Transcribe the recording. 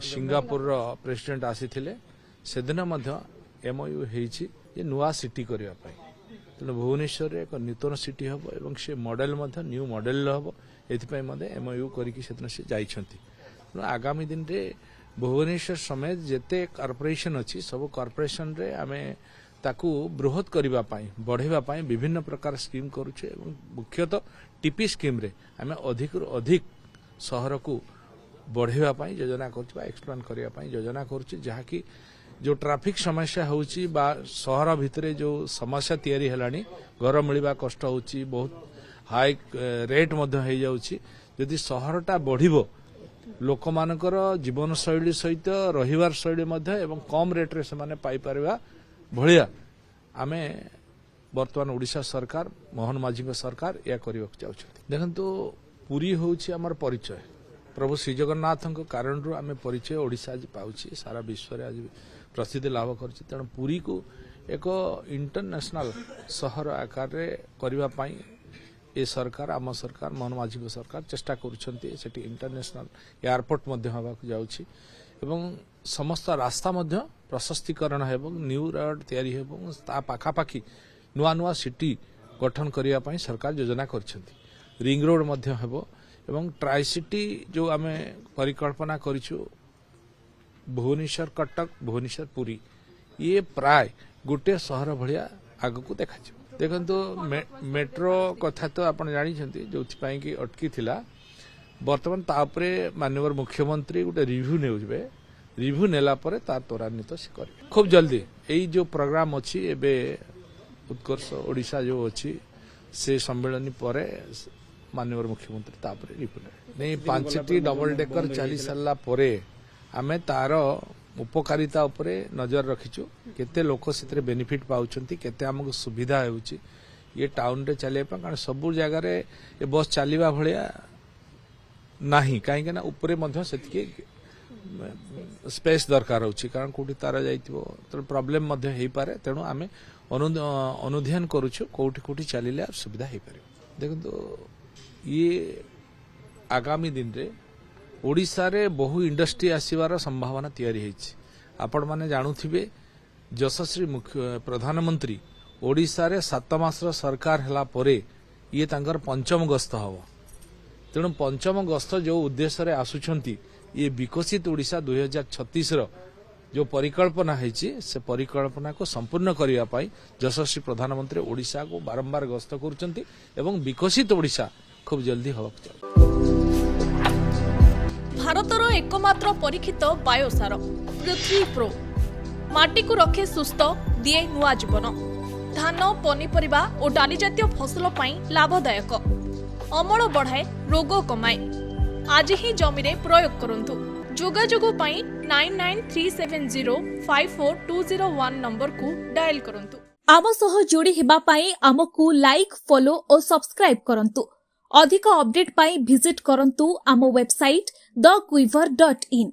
Singapore president आसी सेदिन MOU होती नुआ सिटी करने तेणु भुवनेश्वर एक नूतन सिटी हम और से मॉडल न्यू मॉडल हम ये एमओयू करके तेणु आगामी दिन में भुवनेश्वर समेत जिते कॉर्पोरेशन अच्छी सब कॉर्पोरेशन रे आमे ताकू बृहत करने बढ़ाई विभिन्न प्रकार स्कीम करुचे मुख्यतः टीपी स्कीम रे आमे अधिक अधिक सहर को बढ़ाई योजना कर एक्सप्लान करने योजना करुचे जहाँकि जो ट्रैफिक समस्या होची बा सहर भितरे जो समस्या तैयारी हेलानी घर मिलवा कष्ट होची बहुत हाई रेट मध्य हो जाउची यदि सहरटा बढ़िबो लोक मानकर जीवन शैली सहित रहिवार शैली मध्य एवं कम रेट रे से पाई परबा भलिया आमे वर्तमान ओडिशा सरकार मोहन माझी सरकार या करबा चाहछथि देखंतु पुरी होची हमर परिचय प्रभु श्री जगन्नाथ कारण रु आमे परिचय ओडिशा आज पाउछि सारा विश्व रे आज प्रसिद्धि लाभ करछि तेणु पुरी को एक इंटरनेशनल सहर आकार रे करबा पई ए सरकार आम सरकार मोहन माझी सरकार चेष्टा करुछंती सेठी इंटरनेशनल एयरपोर्ट मध्य होबाक जाउछि एवं समस्त रास्ता मध्य प्रशस्तीकरण हेबो न्यू रोड तैयारी हेबो ता पाखापाखी नुआ नुआ सिटी गठन करिया पई सरकार योजना करछंती रिंग रोड मध्य हेबो एवं ट्राई सिटी जो आमे परिकल्पना करिछु भुवनेश्वर कटक भुवनेश्वर पुरी ये प्राय गोटे सहर भलिया आगु देखा देखो मेट्रो कथा तो आप जानते जो कि अटकी थिला बर्तमान तापरे माननीय मुख्यमंत्री गोटे रिव्यू नेउजबे रिव्यू नेला परे तार त्वरान्वित से करेंगे खूब जल्दी यही जो प्रोग्राम अच्छी एबे उत्कर्ष ओडिशा जो अच्छी से सम्मेलन पर माननीय मुख्यमंत्री तापरे रिव्यू नहीं 5टी डबल डेकर चली सारा परे आमे तार उपकारिता उपरे नजर रखीचु केते लोक से बेनिफिट पाउछंती केते हमको सुविधा होउची ये टाउन रे चले कारण सब जगह रे ये बस चलीबा भलिया नाही काहे ना ऊपरे मध्य सेतिके स्पेस दरकार होउची कारण कोठी तारा जाइतिबो तो प्रॉब्लम मध्य हेई पारे तेणु आमे अनुध्यान करूछु कोठी कोठी चलिले सुविधा हेई पारे देखंतु ये आगामी दिन रे ओडिशा रे बहु इंडस्ट्री आसीबार संभावना तैयारी होइछि आपण माने जानुथिबे यशस्वी मुख्य प्रधानमंत्री ओडिशा रे 7 मासर सरकार हला परे ये तांकर पंचम गस्त हबो तेणु पंचम गस्त जो उद्देश्य रे आसुछंती ये विकसित ओडिशा 2036 रो जो परिकल्पना होइछि से परिकल्पना को संपूर्ण करिया पाई यशस्वी प्रधानमंत्री ओडिशा को बारंबार गस्त करूछंती एवं विकसित ओडिशा खूब जल्दी हबक चाहि भारतर एकमात्र परीक्षित बायोसार पृथ्वी प्रो माटी को रखे सुस्थ दिए नुआ जीवन धान पनीपरिबा और डाली जातीय फसल पई लाभदायक अमल बढ़ाए रोग कमाए आज ही जमी रे प्रयोग करंतु जोगाजोग पई 9937054201 नंबर को डायल करंतु आम सह जोड़ी हेबा पई हमकु लाइक फॉलो और सब्सक्राइब करंतु अधिक अपडेट पाई विजिट करंतु आम वेबसाइट thequiver.in